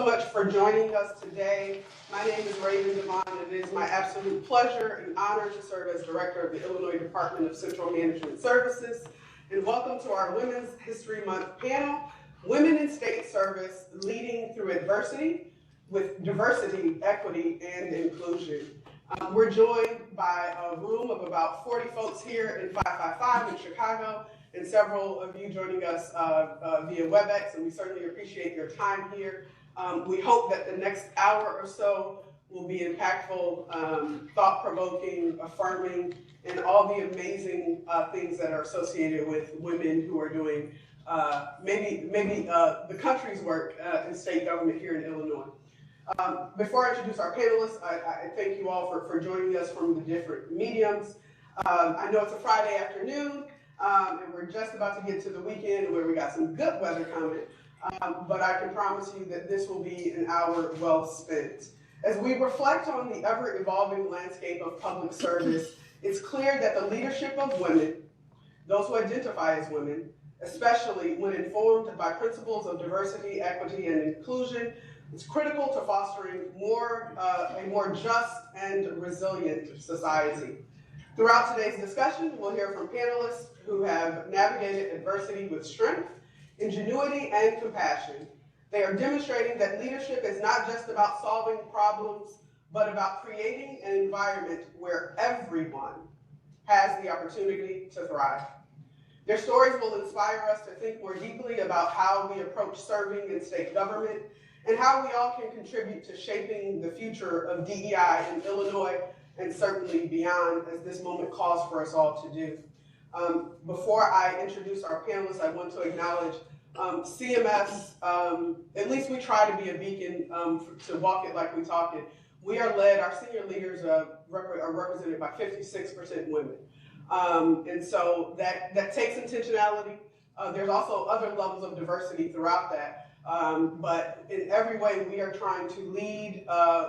so much for joining us today. My name is Raven DeVaughn, and it is my absolute pleasure and honor to serve as Director of the Illinois Department of Central Management Services. And welcome to our Women's History Month panel, Women in State Service Leading Through Adversity with Diversity, Equity, and Inclusion. We're joined by a room of about 40 folks here in 555 in Chicago, and several of you joining us via WebEx, and we certainly appreciate your time here. We hope that the next hour or so will be impactful, thought-provoking, affirming, and all the amazing things that are associated with women who are doing maybe the country's work in state government here in Illinois. Before I introduce our panelists, I thank you all for joining us from the different mediums. I know it's a Friday afternoon, and we're just about to get to the weekend where we got some good weather coming, but I can promise you that this will be an hour well spent. As we reflect on the ever-evolving landscape of public service, it's clear that the leadership of women, those who identify as women, especially when informed by principles of diversity, equity, and inclusion, is critical to fostering a more just and resilient society. Throughout today's discussion, we'll hear from panelists who have navigated adversity with strength, ingenuity, and compassion. They are demonstrating that leadership is not just about solving problems, but about creating an environment where everyone has the opportunity to thrive. Their stories will inspire us to think more deeply about how we approach serving in state government and how we all can contribute to shaping the future of DEI in Illinois and certainly beyond, as this moment calls for us all to do. Before I introduce our panelists, I want to acknowledge CMS. At least we try to be a beacon to walk it like we talk it. We are led, our senior leaders are represented by 56% women. And so that takes intentionality. There's also other levels of diversity throughout that. But in every way, we are trying to lead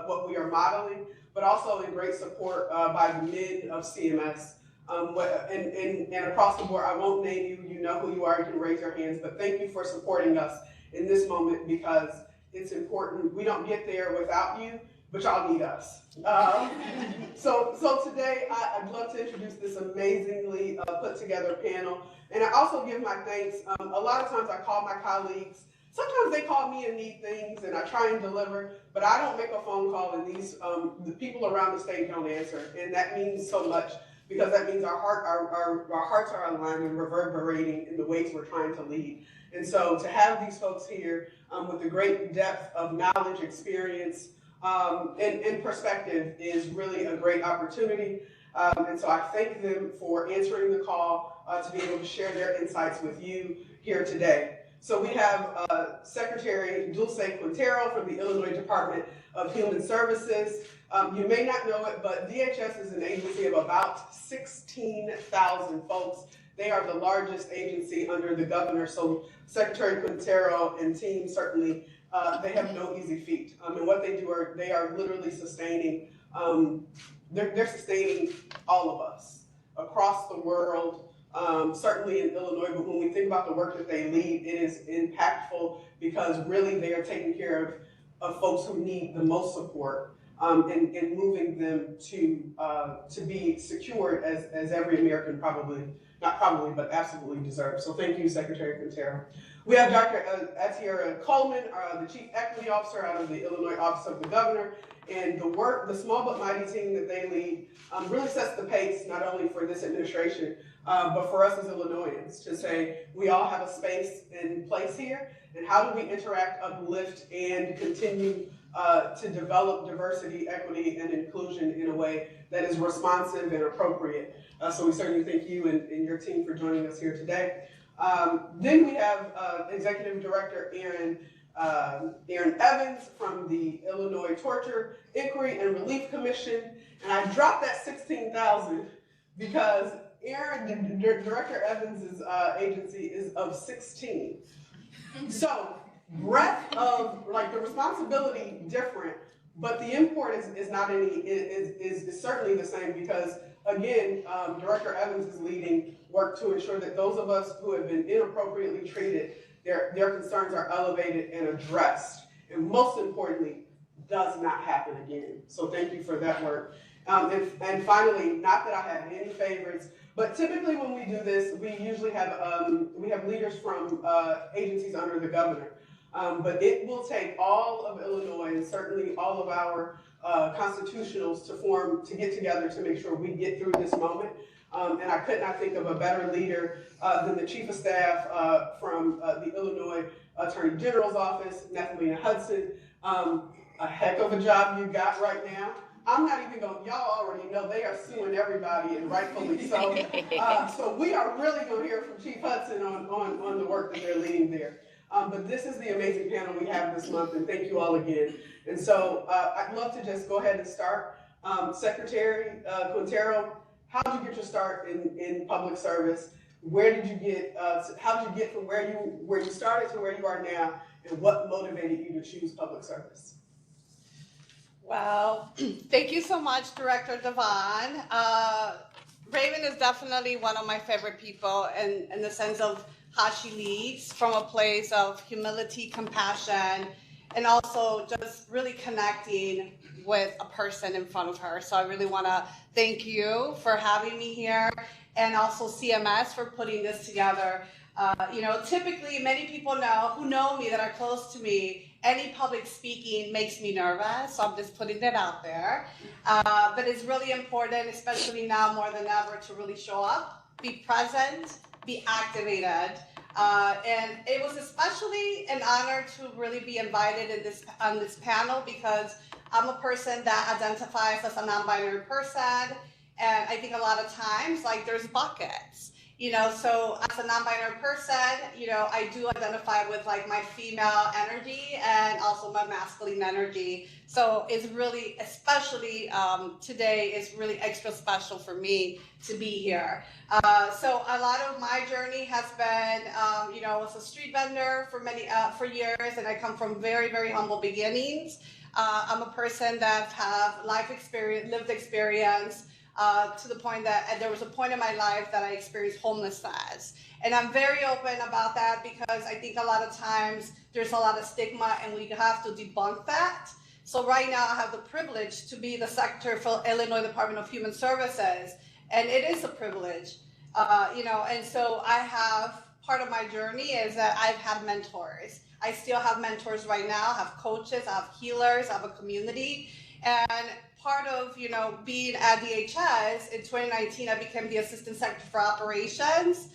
what we are modeling, but also in great support by the men of CMS. And across the board, I won't name you, you know who you are, you can raise your hands, but thank you for supporting us in this moment because it's important. We don't get there without you, but y'all need us. So today, I'd love to introduce this amazingly put together panel. And I also give my thanks. A lot of times I call my colleagues. Sometimes they call me and need things, and I try and deliver, but I don't make a phone call, and the people around the state don't answer, and that means so much because that means our hearts are aligned and reverberating in the ways we're trying to lead. And so to have these folks here with the great depth of knowledge, experience, and perspective is really a great opportunity. And so I thank them for answering the call to be able to share their insights with you here today. So we have Secretary Dulce Quintero from the Illinois Department of Human Services. You may not know it, but DHS is an agency of about 16,000 folks. They are the largest agency under the governor. So Secretary Quintero and team certainly, they have no easy feat. And what they do they are literally sustaining, they're sustaining all of us across the world. Certainly in Illinois, but when we think about the work that they lead, it is impactful because really they are taking care of folks who need the most support and moving them to be secured as every American but absolutely deserves. So thank you, Secretary Quintero. We have Dr. Atiera Coleman, the Chief Equity Officer out of the Illinois Office of the Governor, and the small but mighty team that they lead really sets the pace not only for this administration, but for us as Illinoisans to say we all have a space and place here, and how do we interact, uplift, and continue to develop diversity, equity, and inclusion in a way that is responsive and appropriate. So we certainly thank you and your team for joining us here today. Then we have Executive Director Aryn Evans from the Illinois Torture Inquiry and Relief Commission, and I dropped that 16,000 because Director Evans' agency is of 16. So breadth of the responsibility different, but the import is not is certainly the same because again, Director Evans is leading work to ensure that those of us who have been inappropriately treated, their concerns are elevated and addressed. and most importantly, does not happen again. So thank you for that work. And finally, not that I have any favorites, but typically when we do this, we usually have leaders from agencies under the governor. But it will take all of Illinois and certainly all of our constitutionals to get together to make sure we get through this moment. And I could not think of a better leader than the Chief of Staff from the Illinois Attorney General's office, Nathalina Hudson. A heck of a job you got right now. I'm not even going, y'all already know they are suing everybody, and rightfully so. So we are really going to hear from Chief Hudson on the work that they're leading there. But this is the amazing panel we have this month, and thank you all again. And so I'd love to just go ahead and start. Secretary Quintero, how did you get your start in public service? Where did you get, how did you get from where you started to where you are now, and what motivated you to choose public service? Well, thank you so much, Director DeVaughn. Raven is definitely one of my favorite people in the sense of how she leads from a place of humility, compassion, and also just really connecting with a person in front of her. So I really want to thank you for having me here, and also CMS for putting this together. Typically many people who know me that are close to me, any public speaking makes me nervous, so I'm just putting that out there. But it's really important, especially now more than ever, to really show up, be present, be activated. And it was especially an honor to really be invited on this panel, because I'm a person that identifies as a non-binary person, and I think a lot of times, there's buckets. So as a non-binary person, I do identify with my female energy and also my masculine energy. So it's really, especially today, is really extra special for me to be here. So a lot of my journey has been, I was a street vendor for years, and I come from very, very humble beginnings. I'm a person that have lived experience. To the point that there was a point in my life that I experienced homelessness. And I'm very open about that, because I think a lot of times there's a lot of stigma, and we have to debunk that. So right now I have the privilege to be the Secretary for Illinois Department of Human Services, and it is a privilege, and so I have, part of my journey is that I've had mentors. I still have mentors right now, I have coaches, I have healers, I have a community. And part of, being at DHS in 2019, I became the Assistant Secretary for Operations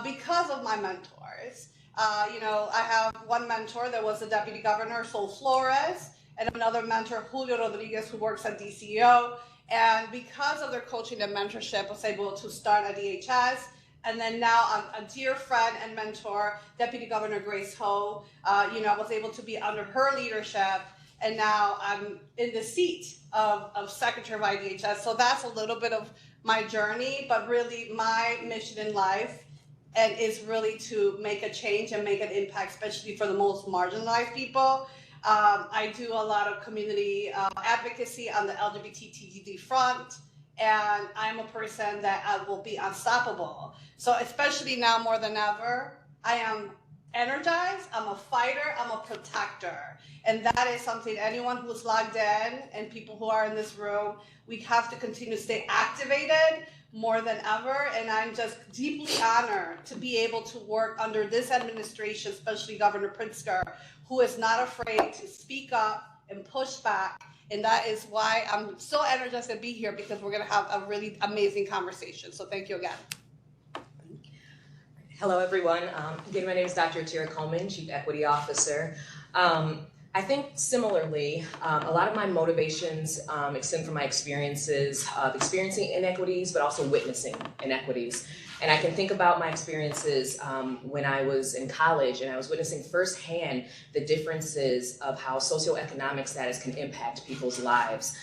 because of my mentors. I have one mentor that was the Deputy Governor, Sol Flores, and another mentor, Julio Rodriguez, who works at DCEO. And because of their coaching and mentorship, I was able to start at DHS. And then now I'm a dear friend and mentor, Deputy Governor Grace Ho. I was able to be under her leadership. And now I'm in the seat of Secretary of IDHS. So that's a little bit of my journey, but really my mission in life is really to make a change and make an impact, especially for the most marginalized people. I do a lot of community advocacy on the LGBTQD front, and I'm a person that will be unstoppable. So especially now more than ever, I am energized, I'm a fighter, I'm a protector. And that is something anyone who's logged in and people who are in this room, we have to continue to stay activated more than ever. And I'm just deeply honored to be able to work under this administration, especially Governor Pritzker, who is not afraid to speak up and push back. And that is why I'm so energized to be here, because we're going to have a really amazing conversation. So thank you again. Hello, everyone. Again, my name is Dr. Atiera Coleman, Chief Equity Officer. I think similarly, a lot of my motivations extend from my experiences of experiencing inequities, but also witnessing inequities. And I can think about my experiences when I was in college, and I was witnessing firsthand the differences of how socioeconomic status can impact people's lives.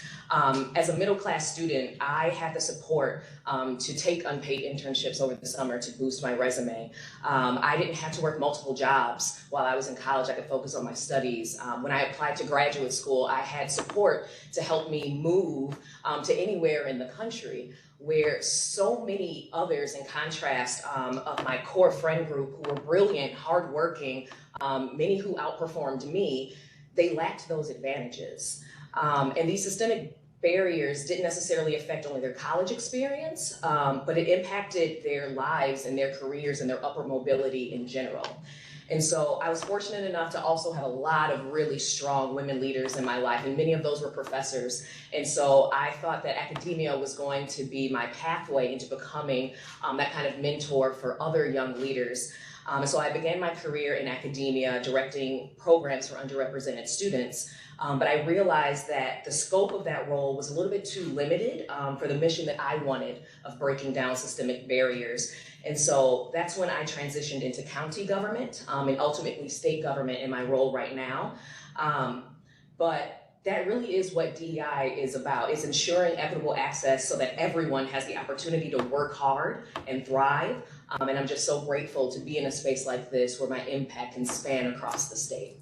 As a middle-class student, I had the support to take unpaid internships over the summer to boost my resume. I didn't have to work multiple jobs while I was in college. I could focus on my studies. When I applied to graduate school, I had support to help me move to anywhere in the country, where so many others, in contrast, of my core friend group who were brilliant, hardworking, many who outperformed me, they lacked those advantages. And these systemic barriers didn't necessarily affect only their college experience, but it impacted their lives and their careers and their upward mobility in general. And so I was fortunate enough to also have a lot of really strong women leaders in my life, and many of those were professors. And so I thought that academia was going to be my pathway into becoming that kind of mentor for other young leaders. And so I began my career in academia, directing programs for underrepresented students. But I realized that the scope of that role was a little bit too limited for the mission that I wanted of breaking down systemic barriers. And so that's when I transitioned into county government and ultimately state government in my role right now. But that really is what DEI is about. It's ensuring equitable access so that everyone has the opportunity to work hard and thrive. And I'm just so grateful to be in a space like this where my impact can span across the state.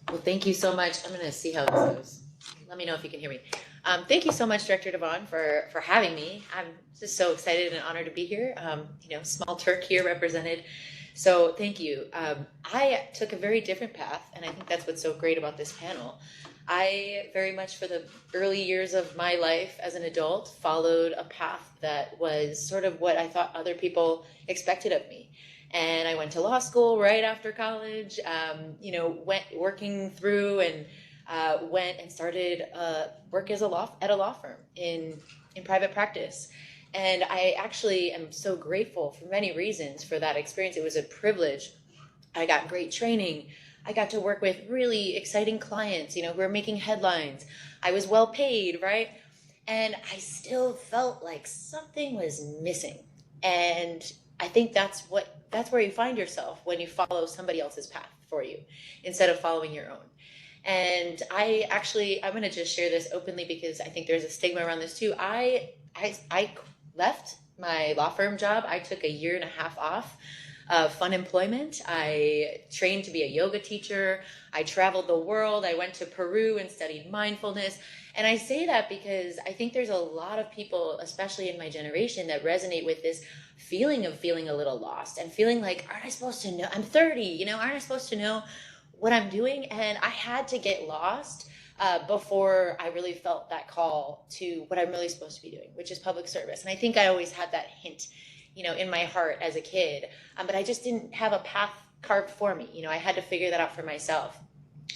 Well, thank you so much. I'm going to see how this goes. Let me know if you can hear me. Thank you so much, Director DeVaughn, for having me. I'm just so excited and honored to be here. Small Turk here represented. So thank you. I took a very different path, and I think that's what's so great about this panel. I very much, for the early years of my life as an adult, followed a path that was sort of what I thought other people expected of me. And I went to law school right after college, went working through and went and started work at a law firm in private practice. And I actually am so grateful for many reasons for that experience. It was a privilege. I got great training. I got to work with really exciting clients, who were making headlines. I was well paid, right? And I still felt like something was missing. And I think that's where you find yourself when you follow somebody else's path for you instead of following your own. And I'm going to just share this openly because I think there's a stigma around this too. I left my law firm job. I took 1.5 years off of fun employment. I trained to be a yoga teacher. I traveled the world. I went to Peru and studied mindfulness. And I say that because I think there's a lot of people, especially in my generation, that resonate with this feeling of feeling a little lost and feeling like, aren't I supposed to know? I'm 30, aren't I supposed to know what I'm doing? And I had to get lost before I really felt that call to what I'm really supposed to be doing, which is public service. And I think I always had that hint, in my heart as a kid, but I just didn't have a path carved for me. I had to figure that out for myself.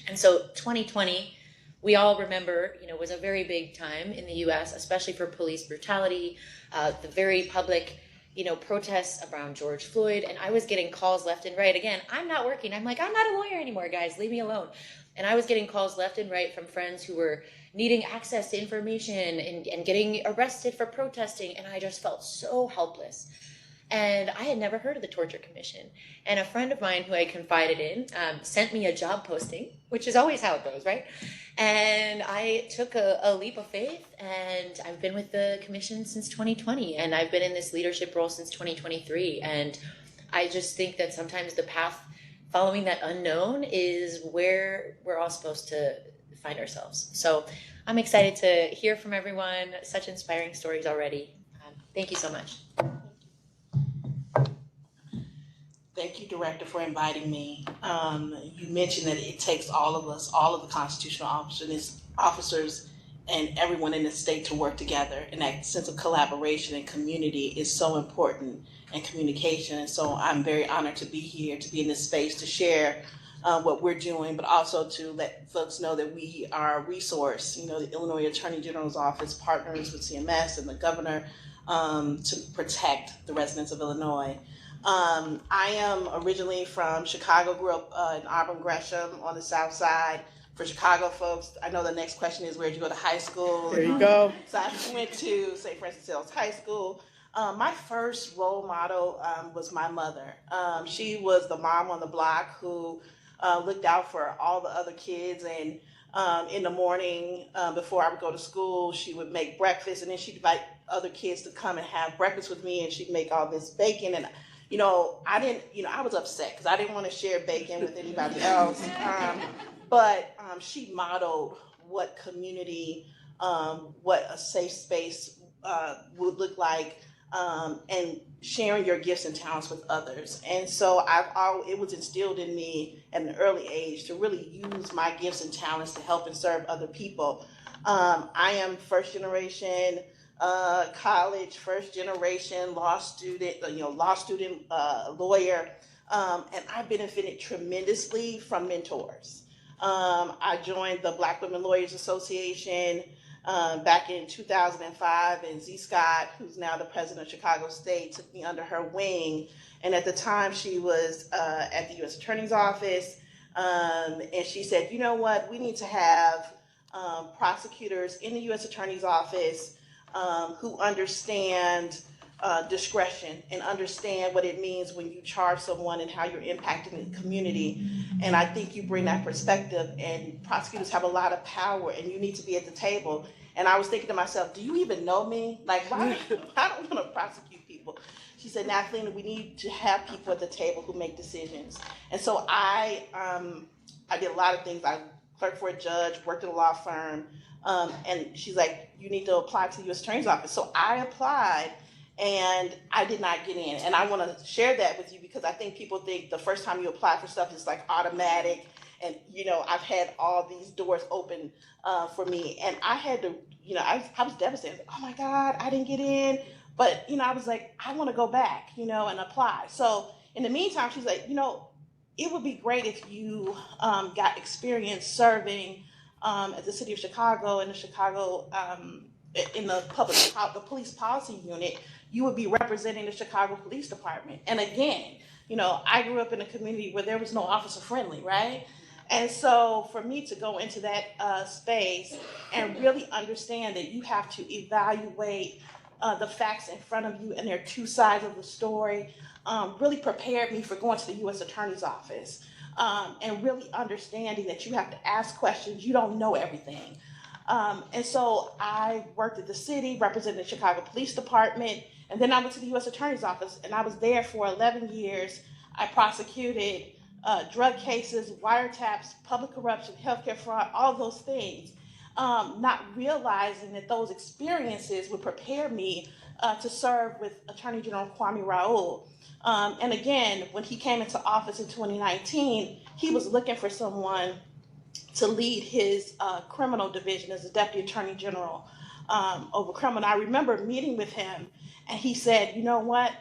And so 2020, we all remember, was a very big time in the US, especially for police brutality, the very public, protests around George Floyd. And I was getting calls left and right. Again, I'm not working. I'm like, I'm not a lawyer anymore, guys, leave me alone. And I was getting calls left and right from friends who were needing access to information and getting arrested for protesting. And I just felt so helpless. And I had never heard of the Torture Commission. And a friend of mine who I confided in sent me a job posting, which is always how it goes, right? And I took a leap of faith, and I've been with the commission since 2020, and I've been in this leadership role since 2023. And I just think that sometimes the path following that unknown is where we're all supposed to find ourselves. So I'm excited to hear from everyone. Such inspiring stories already. Thank you so much. Thank you, Director, for inviting me. You mentioned that it takes all of us, all of the constitutional officers and everyone in the state to work together. And that sense of collaboration and community is so important, and communication. And so I'm very honored to be here, to be in this space, to share what we're doing, but also to let folks know that we are a resource. The Illinois Attorney General's office partners with CMS and the governor to protect the residents of Illinois. I am originally from Chicago, grew up in Auburn Gresham on the south side. For Chicago folks, I know the next question is, where'd you go to high school? There you go. So I went to St. Francis Sales High School. My first role model was my mother. She was the mom on the block who looked out for all the other kids, and in the morning before I would go to school, she would make breakfast, and then she'd invite other kids to come and have breakfast with me, and she'd make all this bacon. And I was upset because I didn't want to share bacon with anybody else. But she modeled what community, what a safe space would look like. and sharing your gifts and talents with others. And so it was instilled in me at an early age to really use my gifts and talents to help and serve other people. I am first generation college, first generation law student, lawyer, and I benefited tremendously from mentors. I joined the Black Women Lawyers Association back in 2005, and Z. Scott, who's now the president of Chicago State, took me under her wing. And at the time, she was at the U.S. Attorney's Office, and she said, you know what, we need to have prosecutors in the U.S. Attorney's Office who understand discretion and understand what it means when you charge someone and how you're impacting the community. And I think you bring that perspective, and prosecutors have a lot of power, and you need to be at the table. And I was thinking to myself, do you even know me? Like, why I don't want to prosecute people. She said, Nathalina, we need to have people at the table who make decisions. And so I did a lot of things. I clerked for a judge, worked at a law firm, and she's like, you need to apply to the U.S. Attorney's Office. So I applied, and I did not get in. And I want to share that with you because I think people think the first time you apply for stuff is like automatic. And, you know, I've had all these doors open for me. And I had to, you know, I was devastated. Like, oh my God, I didn't get in. But, you know, I was like, I want to go back, you know, and apply. So in the meantime, she's like, you know, it would be great if you got experience serving at the city of Chicago and the Chicago, in the police policy unit. You would be representing the Chicago Police Department. And again, you know, I grew up in a community where there was no officer friendly, right? And so for me to go into that space and really understand that you have to evaluate the facts in front of you, and there are two sides of the story, really prepared me for going to the U.S. Attorney's Office, and really understanding that you have to ask questions. You don't know everything. And so I worked at the city, represented the Chicago Police Department, and then I went to the U.S. Attorney's Office, and I was there for 11 years. I prosecuted drug cases, wiretaps, public corruption, healthcare fraud, all those things, not realizing that those experiences would prepare me to serve with Attorney General Kwame Raoul. And again, when he came into office in 2019, he was looking for someone to lead his criminal division as a deputy attorney general over criminal. I remember meeting with him, and he said, you know what?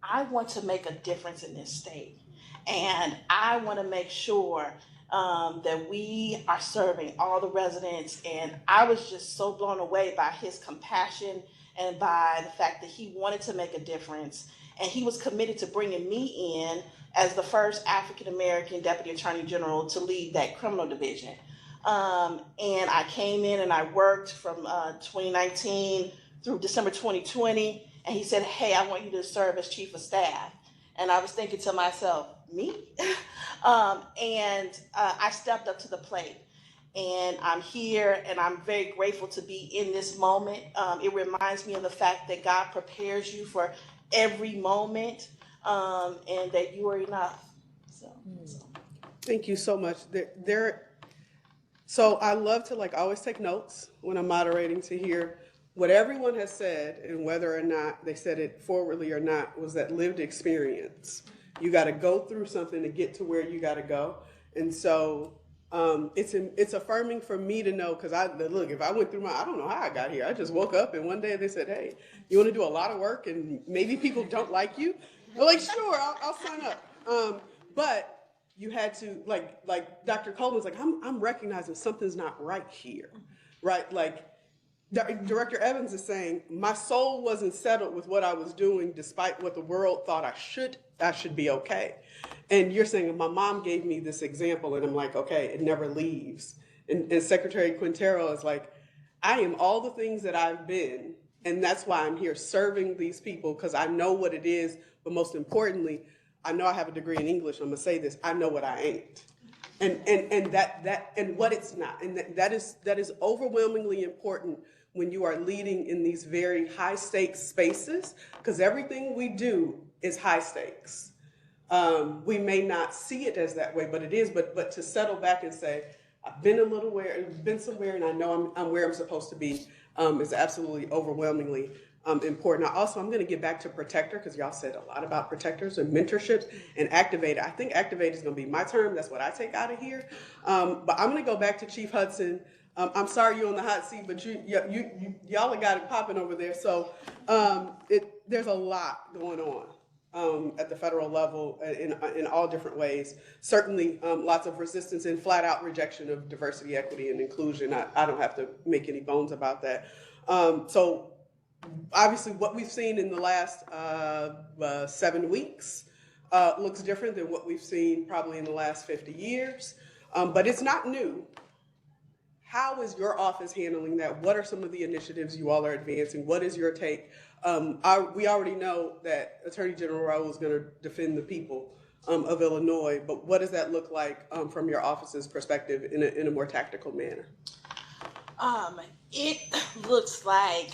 I want to make a difference in this state, and I want to make sure that we are serving all the residents. And I was just so blown away by his compassion and by the fact that he wanted to make a difference. And he was committed to bringing me in as the first African-American Deputy Attorney General to lead that criminal division. And I came in and I worked from 2019 through December 2020. And he said, hey, I want you to serve as Chief of Staff. And I was thinking to myself, me? I stepped up to the plate. And I'm here, and I'm very grateful to be in this moment. It reminds me of the fact that God prepares you for every moment, and that you are enough. So. Thank you so much. So I love to I always take notes when I'm moderating to hear what everyone has said, and whether or not they said it forwardly or not, was that lived experience. You got to go through something to get to where you got to go. And so it's affirming for me to know, because look, if I went through I don't know how I got here. I just woke up and one day they said, hey, you want to do a lot of work and maybe people don't like you? I'm like, sure, I'll sign up. But you had to, like Dr. Coleman's like, I'm recognizing something's not right here, right? Like Director Evans is saying, my soul wasn't settled with what I was doing, despite what the world thought I should be okay. And you're saying, my mom gave me this example, and I'm like, okay, it never leaves. And Secretary Quintero is like, I am all the things that I've been, and that's why I'm here serving these people, because I know what it is, but most importantly, I know I have a degree in English. I'm gonna say this, I know what I ain't. And that and what it's not. And that is overwhelmingly important when you are leading in these very high stakes spaces, because everything we do is high stakes. We may not see it as that way, but it is. But to settle back and say, I've been been somewhere, and I know I'm where I'm supposed to be, is absolutely overwhelmingly important. I'm going to get back to Protector because y'all said a lot about protectors and mentorships and Activator. I think Activator is going to be my term. That's what I take out of here. But I'm going to go back to Chief Hudson. I'm sorry you're on the hot seat, but y'all have got it popping over there. So there's a lot going on at the federal level in all different ways. Certainly lots of resistance and flat out rejection of diversity, equity, and inclusion. I don't have to make any bones about that. So obviously what we've seen in the last 7 weeks looks different than what we've seen probably in the last 50 years, but it's not new. How is your office handling that? What are some of the initiatives you all are advancing? What is your take? We already know that Attorney General Raoul is going to defend the people of Illinois, but what does that look like from your office's perspective in a more tactical manner? It looks like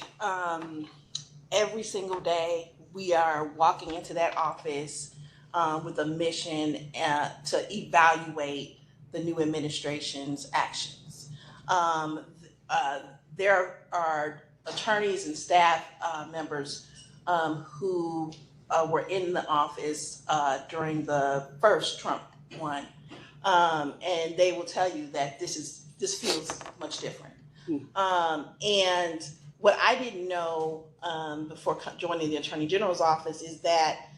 every single day we are walking into that office with a mission to evaluate the new administration's actions. There are attorneys and staff members who were in the office during the first Trump one, and they will tell you that this feels much different. And what I didn't know before joining the Attorney General's office is that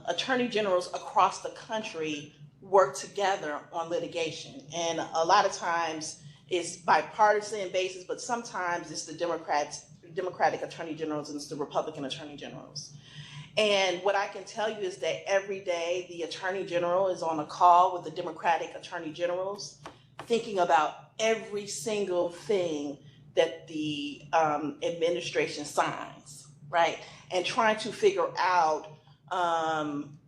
attorney generals across the country work together on litigation. And a lot of times it's bipartisan basis, but sometimes it's the Democratic attorney generals and it's the Republican attorney generals. And what I can tell you is that every day the attorney general is on a call with the Democratic attorney generals, thinking about every single thing that the administration signs, right? And trying to figure out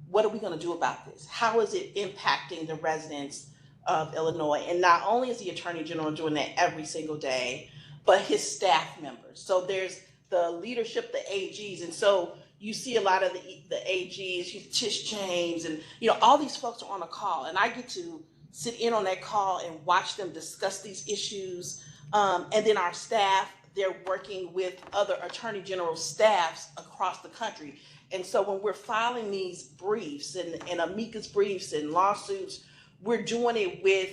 what are we going to do about this? How is it impacting the residents of Illinois? And not only is the Attorney General doing that every single day, but his staff members. So there's the leadership, the AGs, and so you see a lot of the AGs, Tish James, and all these folks are on a call, and I get to sit in on that call and watch them discuss these issues. And then our staff, they're working with other attorney general staffs across the country. And so when we're filing these briefs and amicus briefs and lawsuits, we're doing it with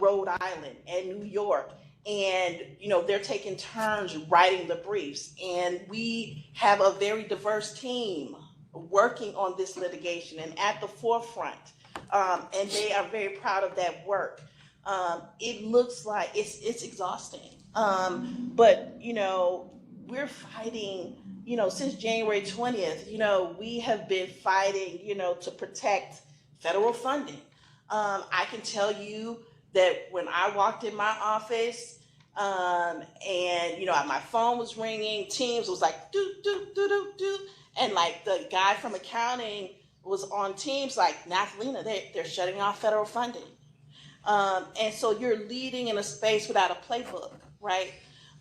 Rhode Island and New York. And, they're taking turns writing the briefs. And we have a very diverse team working on this litigation and at the forefront. And they are very proud of that work. It looks like it's exhausting. But, we're fighting, since January 20th, we have been fighting, to protect federal funding. I can tell you that when I walked in my office, and my phone was ringing, Teams was like, do, do, do, do, do. And like the guy from accounting was on Teams like, Nathalina, they're shutting off federal funding. And so you're leading in a space without a playbook, right?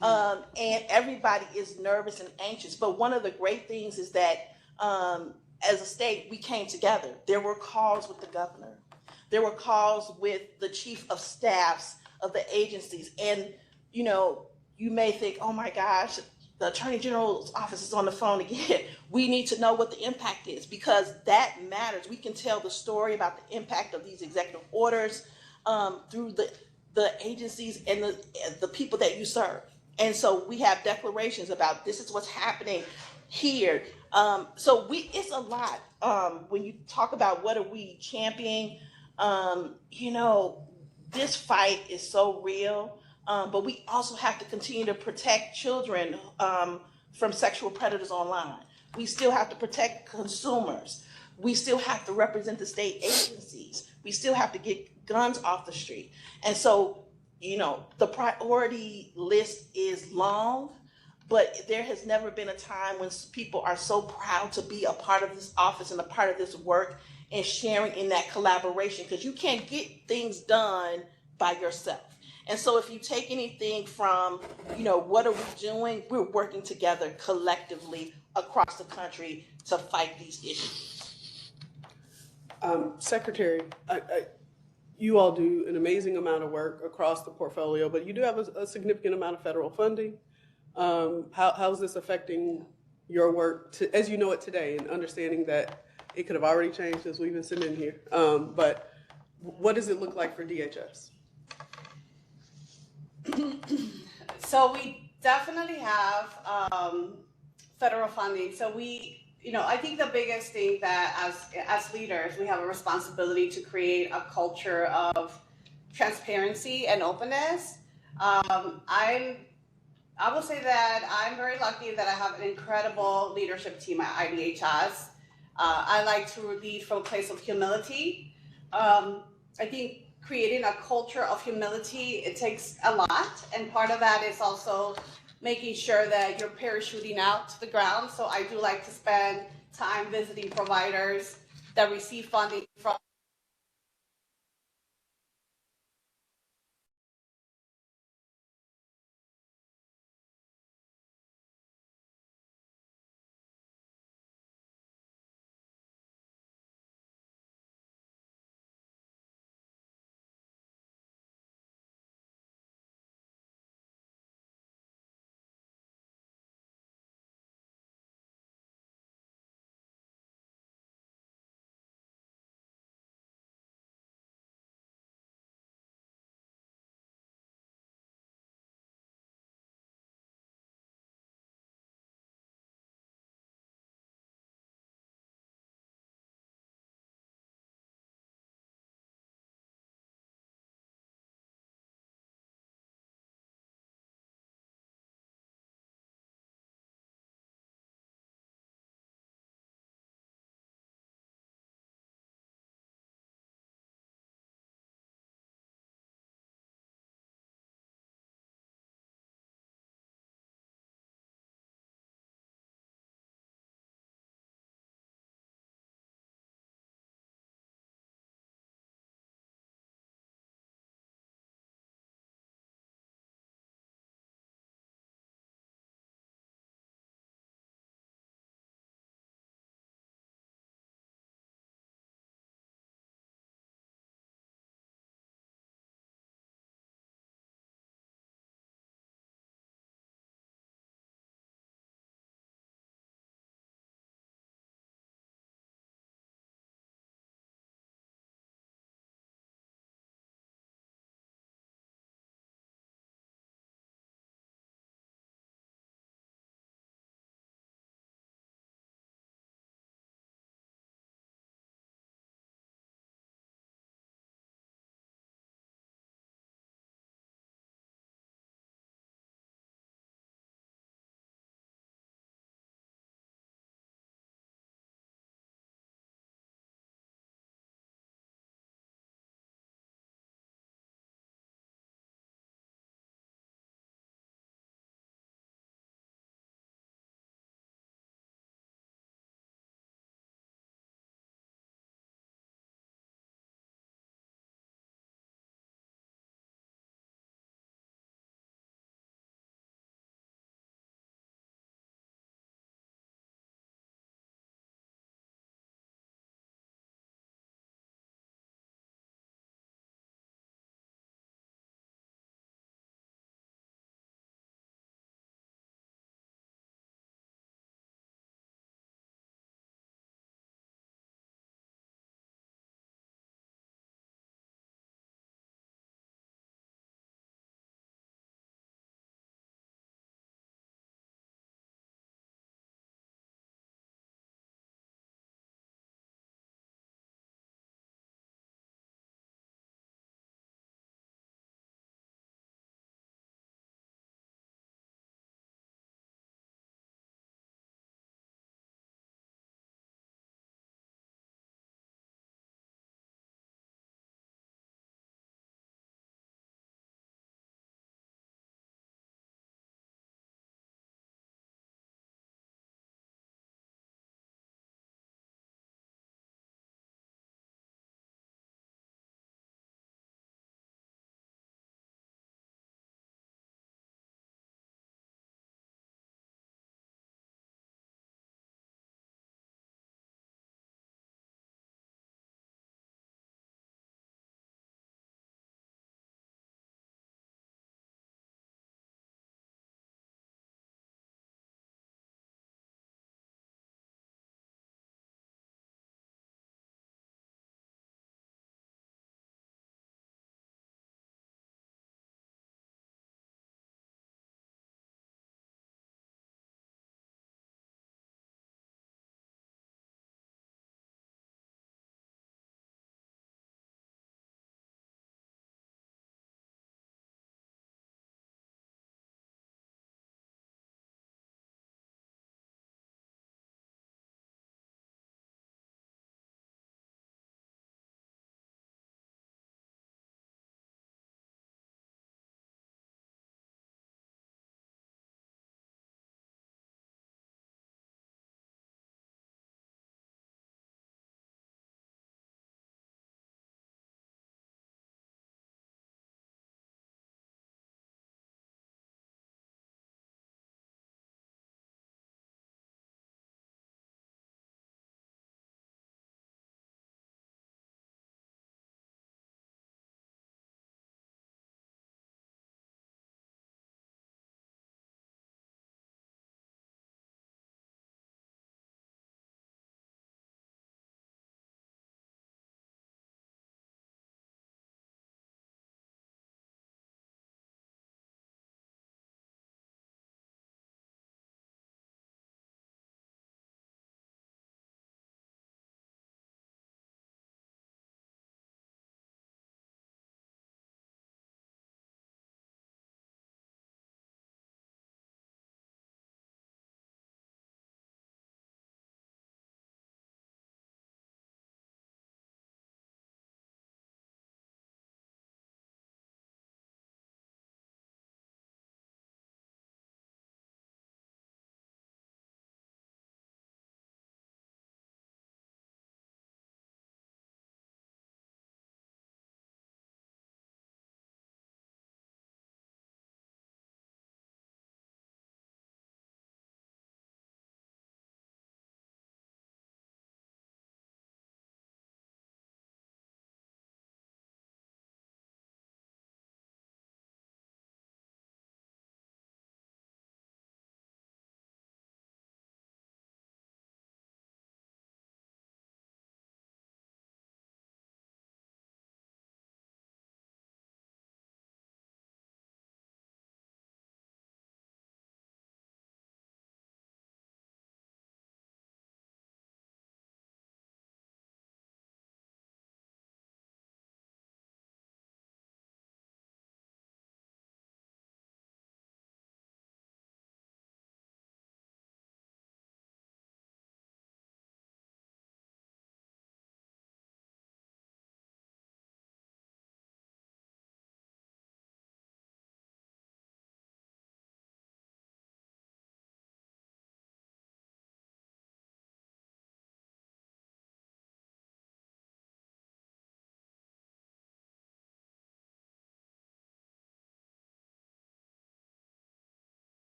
And everybody is nervous and anxious. But one of the great things is that as a state, we came together. There were calls with the governor. There were calls with the chief of staffs of the agencies. And, you may think, oh my gosh, the Attorney General's office is on the phone again. We need to know what the impact is because that matters. We can tell the story about the impact of these executive orders through the agencies and the people that you serve. And so we have declarations about this is what's happening here. So it's a lot. When you talk about what are we championing, this fight is so real. But we also have to continue to protect children from sexual predators online. We still have to protect consumers. We still have to represent the state agencies. We still have to get guns off the street. And so, the priority list is long, but there has never been a time when people are so proud to be a part of this office and a part of this work and sharing in that collaboration because you can't get things done by yourself. And so if you take anything from, what are we doing? We're working together collectively across the country to fight these issues. Secretary, you all do an amazing amount of work across the portfolio, but you do have a significant amount of federal funding. How is this affecting your work as you know it today, and understanding that it could have already changed as we've been sitting in here. But what does it look like for DHS? So we definitely have federal funding. So I think the biggest thing that as leaders, we have a responsibility to create a culture of transparency and openness. I will say that I'm very lucky that I have an incredible leadership team at IDHS. I like to lead from a place of humility. I think creating a culture of humility, it takes a lot. And part of that is also making sure that you're parachuting out to the ground. So I do like to spend time visiting providers that receive funding from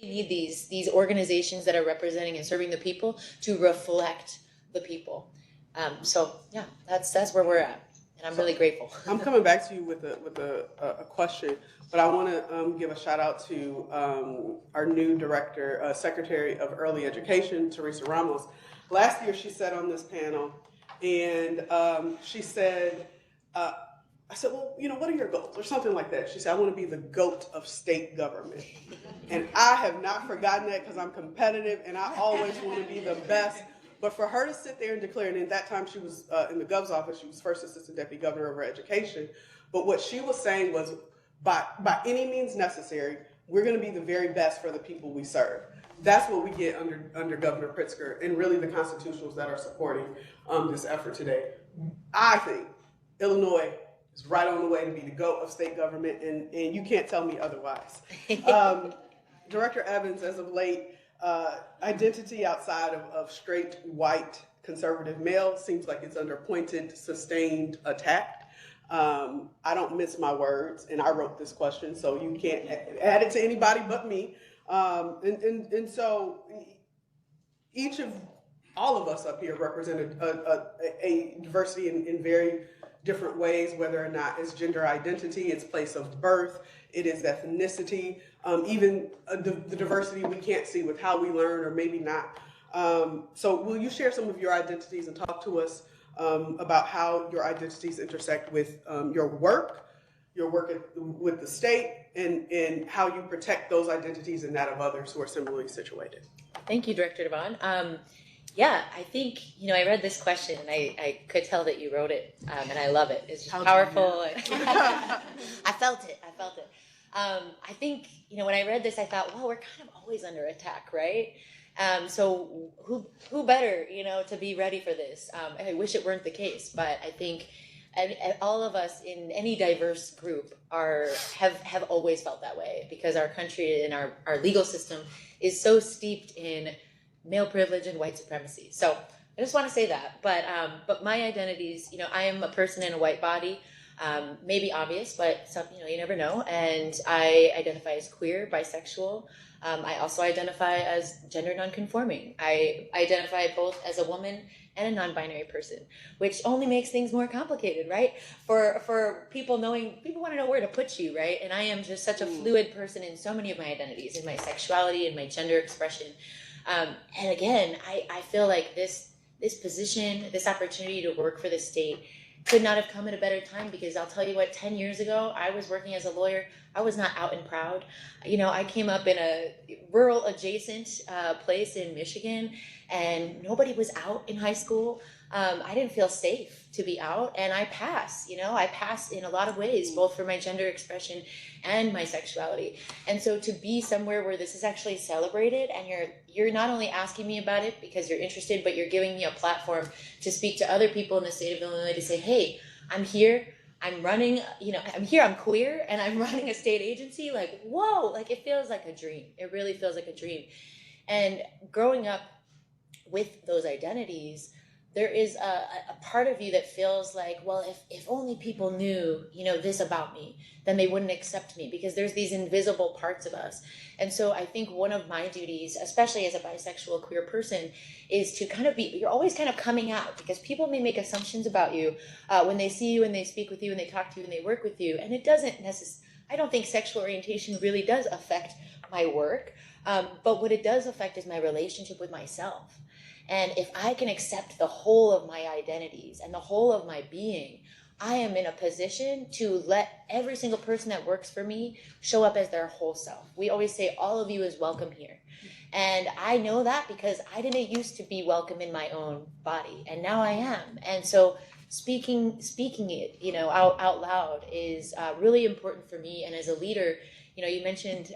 need these organizations that are representing and serving the people to reflect the people. So yeah, that's where we're at, and I'm really grateful. I'm coming back to you with a question, but I want to give a shout out to our new director, Secretary of Early Education, Teresa Ramos. Last year, she sat on this panel, and she said, I said, well, what are your goals? Or something like that. She said, I want to be the GOAT of state government. And I have not forgotten that because I'm competitive and I always want to be the best. But for her to sit there and declare, and at that time she was in the Gov's office, she was first assistant deputy governor over education. But what she was saying was, by any means necessary, we're going to be the very best for the people we serve. That's what we get under Governor Pritzker and really the constitutionals that are supporting this effort today. I think Illinois is right on the way to be the GOAT of state government, and you can't tell me otherwise. Director Evans, as of late, identity outside of straight white conservative male seems like it's under pointed, sustained attack. I don't mince my words, and I wrote this question, so you can't add it to anybody but me. And so all of us up here represented a diversity in very different ways, whether or not it's gender identity, it's place of birth, it is ethnicity, even the diversity we can't see with how we learn or maybe not. So will you share some of your identities and talk to us about how your identities intersect with your work with the state, and how you protect those identities and that of others who are similarly situated? Thank you, Director DeVaughn. Yeah, I think, I read this question and I could tell that you wrote it, and I love it. It's just powerful. I felt it. I think, when I read this, I thought, well, we're kind of always under attack, right? So who better, to be ready for this? I wish it weren't the case, but I think all of us in any diverse group have always felt that way, because our country and our legal system is so steeped in male privilege and white supremacy. So I just want to say that. But my identities, I am a person in a white body. Maybe obvious, but you never know. And I identify as queer, bisexual. I also identify as gender nonconforming. I identify both as a woman and a non-binary person, which only makes things more complicated, right? For people want to know where to put you, right? And I am just such a fluid person in so many of my identities, in my sexuality, in my gender expression. And again, I feel like this position, this opportunity to work for the state could not have come at a better time, because I'll tell you what, 10 years ago, I was working as a lawyer. I was not out and proud. I came up in a rural adjacent place in Michigan, and nobody was out in high school. I didn't feel safe to be out, and I pass. I pass in a lot of ways, both for my gender expression and my sexuality. And so to be somewhere where this is actually celebrated, and you're not only asking me about it because you're interested, but you're giving me a platform to speak to other people in the state of Illinois to say, hey, I'm here, I'm running, I'm here, I'm queer, and I'm running a state agency. Like, whoa, like it feels like a dream. It really feels like a dream. And growing up with those identities, there is a part of you that feels like, well, if only people knew, this about me, then they wouldn't accept me, because there's these invisible parts of us. And so I think one of my duties, especially as a bisexual queer person, is to kind of you're always kind of coming out, because people may make assumptions about you when they see you and they speak with you and they talk to you and they work with you. And it doesn't I don't think sexual orientation really does affect my work. But what it does affect is my relationship with myself. And if I can accept the whole of my identities and the whole of my being, I am in a position to let every single person that works for me show up as their whole self. We always say, all of you is welcome here. And I know that because I didn't used to be welcome in my own body, and now I am. And so speaking it, out loud is really important for me. And as a leader, you mentioned,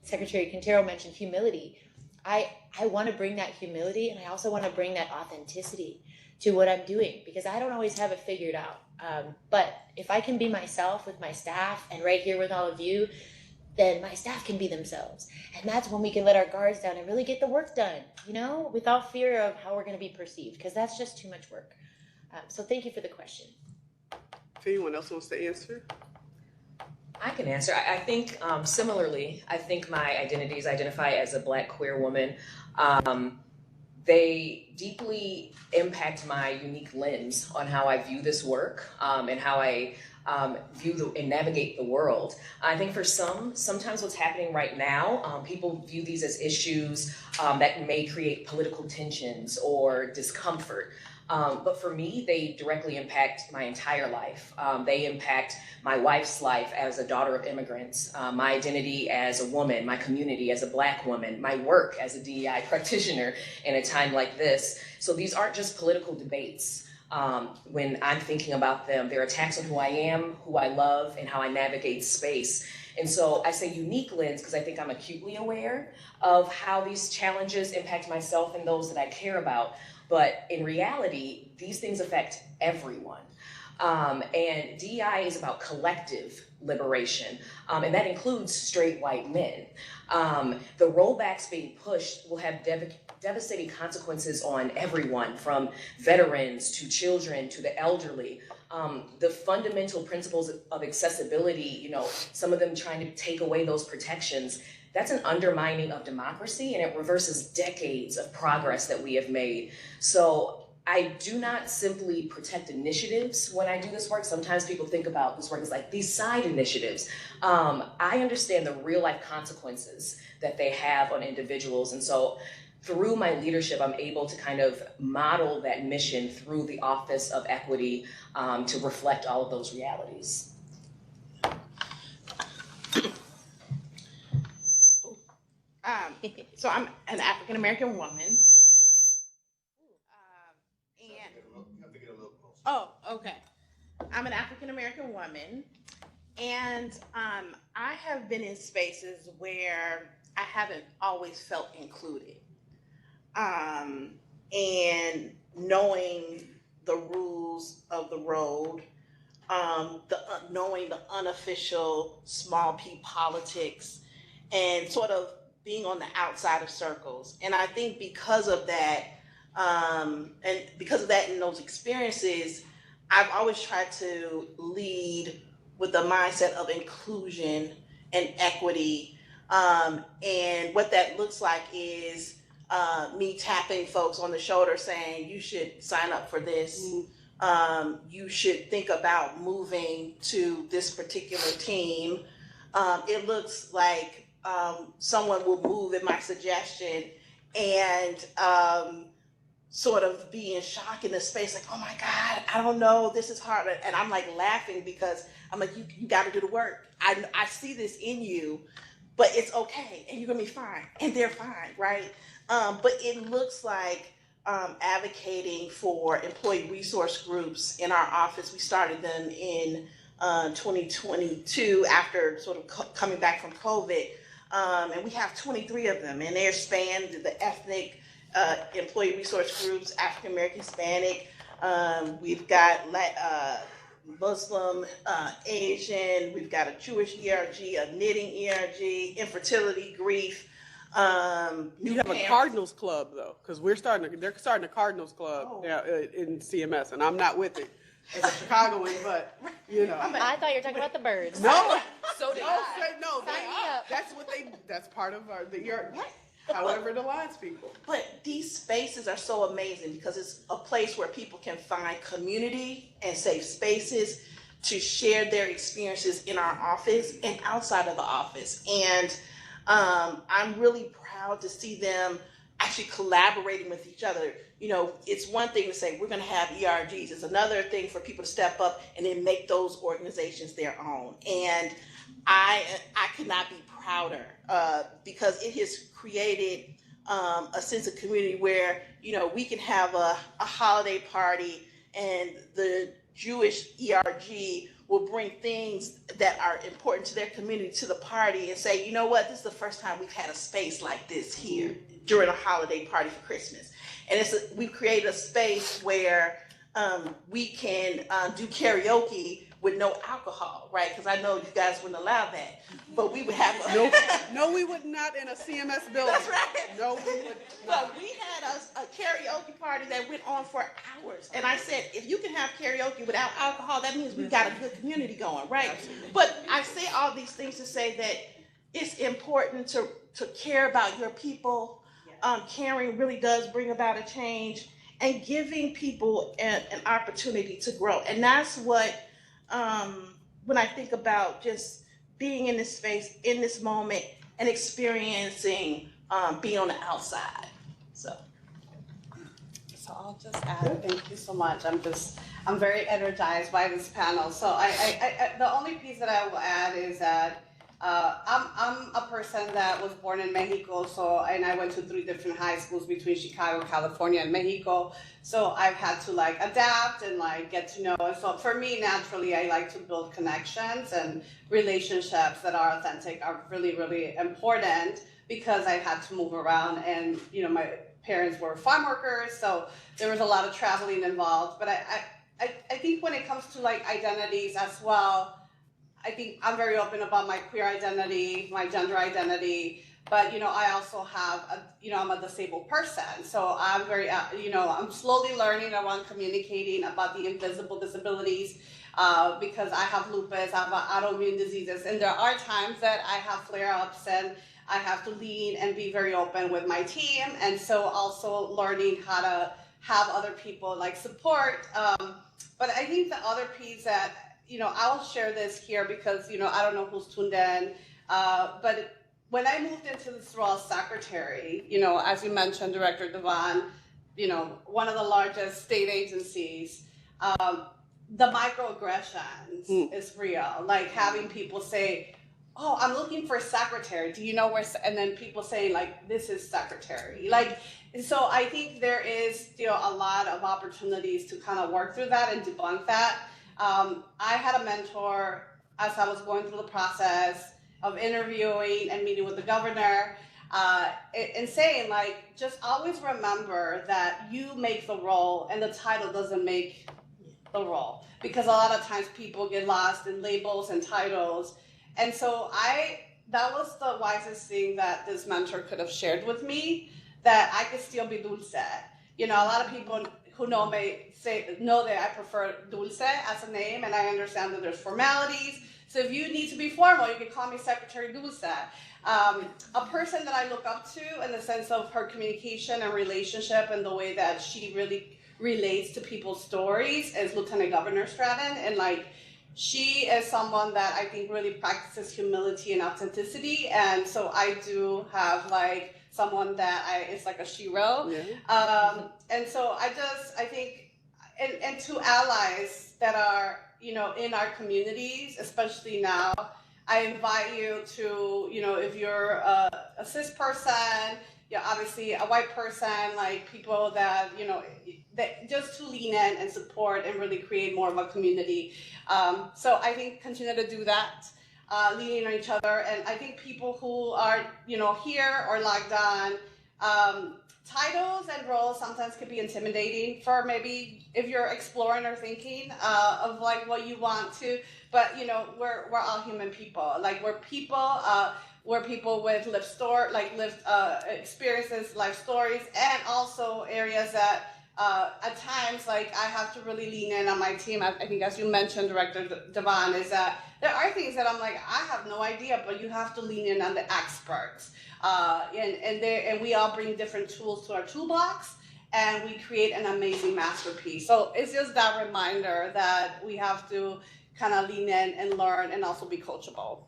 Secretary Quintero mentioned humility. I want to bring that humility, and I also want to bring that authenticity to what I'm doing, because I don't always have it figured out. But if I can be myself with my staff and right here with all of you, then my staff can be themselves. And that's when we can let our guards down and really get the work done, without fear of how we're going to be perceived, because that's just too much work. So thank you for the question. If anyone else wants to answer. I can answer. I think similarly, I think my identities identify as a Black queer woman. They deeply impact my unique lens on how I view this work and how I view and navigate the world. I think for sometimes what's happening right now, people view these as issues that may create political tensions or discomfort. But for me, they directly impact my entire life. They impact my wife's life as a daughter of immigrants, my identity as a woman, my community as a Black woman, my work as a DEI practitioner in a time like this. So these aren't just political debates. When I'm thinking about them, they're attacks on who I am, who I love, and how I navigate space. And so I say unique lens because I think I'm acutely aware of how these challenges impact myself and those that I care about. But in reality, these things affect everyone. And DEI is about collective liberation, and that includes straight white men. The rollbacks being pushed will have devastating consequences on everyone, from veterans to children to the elderly. The fundamental principles of accessibility, some of them trying to take away those protections, that's an undermining of democracy, and it reverses decades of progress that we have made. So I do not simply protect initiatives when I do this work. Sometimes people think about this work as like these side initiatives. I understand the real life consequences that they have on individuals. And so through my leadership, I'm able to kind of model that mission through the Office of Equity to reflect all of those realities. So I'm an African American woman. Okay. I'm an African American woman, and I have been in spaces where I haven't always felt included. And knowing the rules of the road, knowing the unofficial small p politics, and sort of being on the outside of circles. And I think because of that, and those experiences, I've always tried to lead with the mindset of inclusion and equity. And what that looks like is me tapping folks on the shoulder saying, you should sign up for this. You should think about moving to this particular team. It looks like someone will move at my suggestion and sort of be in shock in the space, like, oh my God, I don't know, this is hard. And I'm like laughing because I'm like, you got to do the work. I see this in you, but it's okay, and you're gonna be fine, and they're fine, right? But it looks like advocating for employee resource groups in our office. We started them in 2022 after sort of coming back from COVID. And we have 23 of them, and they're spanned the ethnic employee resource groups, African American, Hispanic. We've got Muslim, Asian. We've got a Jewish ERG, a knitting ERG, infertility, grief. You have a Cardinals club though, because they're starting a Cardinals club now in CMS, and I'm not with it as a Chicagoan, but I thought you were talking about the birds. No, So did I. That's part of however the lines people. But these spaces are so amazing because it's a place where people can find community and safe spaces to share their experiences in our office and outside of the office. And I'm really proud to see them actually collaborating with each other. It's one thing to say we're going to have ERGs. It's another thing for people to step up and then make those organizations their own. And I could not be prouder because it has created a sense of community where we can have a holiday party and the Jewish ERG will bring things that are important to their community to the party and say, you know what, this is the first time we've had a space like this here during a holiday party for Christmas. And we've created a space where we can do karaoke with no alcohol, right? Because I know you guys wouldn't allow that, but we would have a No, we would not in a CMS building. That's right. No, we would But not. we had a karaoke party that went on for hours. And I said, if you can have karaoke without alcohol, that means we've got a good community going, right? But I say all these things to say that it's important to care about your people. Caring really does bring about a change, and giving people an opportunity to grow. And that's what, when I think about just being in this space, in this moment, and experiencing being on the outside. So I'll just add, thank you so much. I'm very energized by this panel. So I the only piece that I will add is that I'm a person that was born in Mexico, and I went to 3 different high schools between Chicago, California, and Mexico. So I've had to adapt and get to know. And so for me, naturally, I like to build connections, and relationships that are authentic are really, really important, because I had to move around, and my parents were farm workers, so there was a lot of traveling involved. But I think when it comes to identities as well, I think I'm very open about my queer identity, my gender identity, but I also have I'm a disabled person, so I'm very I'm slowly learning around communicating about the invisible disabilities, because I have lupus, I have autoimmune diseases, and there are times that I have flare-ups, and I have to lean and be very open with my team, and so also learning how to have other people support. But I think the other piece that I'll share this here, because I don't know who's tuned in, but when I moved into this role as secretary, as you mentioned, Director DeVaughn, one of the largest state agencies, the microaggressions is real. Having people say, "Oh, I'm looking for a secretary. Do you know where?" And then people saying "This is secretary." So I think there is still a lot of opportunities to kind of work through that and debunk that. I had a mentor as I was going through the process of interviewing and meeting with the governor, and saying just always remember that you make the role, and the title doesn't make the role, because a lot of times people get lost in labels and titles. And so that was the wisest thing that this mentor could have shared with me, that I could still be Dulce. A lot of people who know me know that I prefer Dulce as a name, and I understand that there's formalities. So if you need to be formal, you can call me Secretary Dulce. A person that I look up to in the sense of her communication and relationship, and the way that she really relates to people's stories, is Lieutenant Governor Stratton. And she is someone that I think really practices humility and authenticity. And so I do have someone that it's like a shero. Yeah. And so I think, and to allies that are, in our communities, especially now, I invite you to, if you're a cis person, obviously a white person, people that, that just to lean in and support and really create more of a community. So I think continue to do that, leaning on each other. And I think people who are, here or logged on, titles and roles sometimes can be intimidating for maybe if you're exploring or thinking of what you want to, but we're all human people. We're people with lived experiences, life stories, and also areas that at times I have to really lean in on my team. I think, as you mentioned, Director DeVaughn, is that there are things that I'm I have no idea, but you have to lean in on the experts. And we all bring different tools to our toolbox, and we create an amazing masterpiece. So it's just that reminder that we have to kind of lean in and learn, and also be coachable.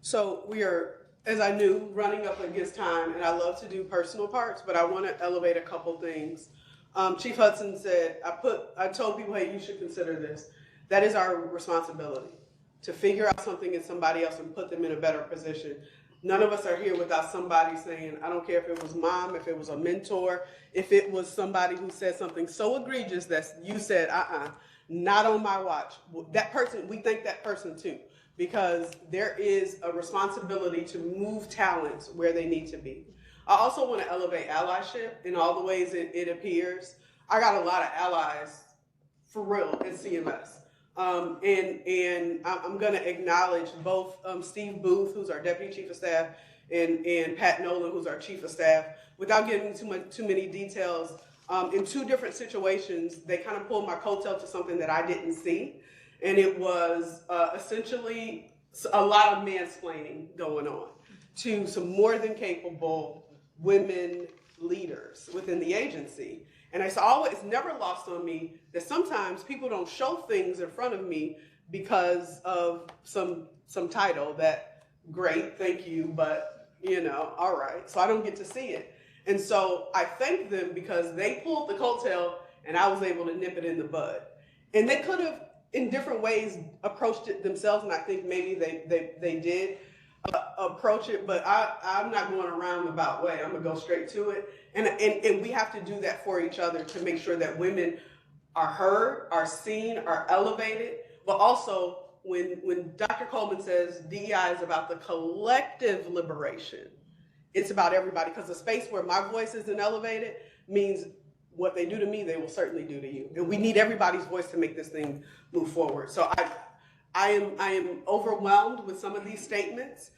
So we are, as I knew, running up against time, and I love to do personal parts, but I want to elevate a couple things. Chief Hudson said, I told people, hey, you should consider this. That is our responsibility, to figure out something in somebody else and put them in a better position. None of us are here without somebody saying, I don't care if it was mom, if it was a mentor, if it was somebody who said something so egregious that you said, not on my watch. That person, we thank that person too, because there is a responsibility to move talents where they need to be. I also want to elevate allyship in all the ways it appears. I got a lot of allies, for real, at CMS. And I'm going to acknowledge both Steve Booth, who's our Deputy Chief of Staff, and Pat Nolan, who's our Chief of Staff. Without getting too many details, in two different situations, they kind of pulled my coattail to something that I didn't see. And it was essentially a lot of mansplaining going on to some more than capable women leaders within the agency. And it's never lost on me that sometimes people don't show things in front of me because of some title that, great, thank you, but all right. So I don't get to see it. And so I thank them because they pulled the coattail and I was able to nip it in the bud. And they could have, in different ways, approached it themselves, and I think maybe they did approach it, but I'm not going a roundabout way. I'm gonna go straight to it. And we have to do that for each other to make sure that women are heard, are seen, are elevated, but also when Dr. Coleman says DEI is about the collective liberation, it's about everybody, because the space where my voice isn't elevated means what they do to me, they will certainly do to you. And we need everybody's voice to make this thing move forward. So I am overwhelmed with some of these statements,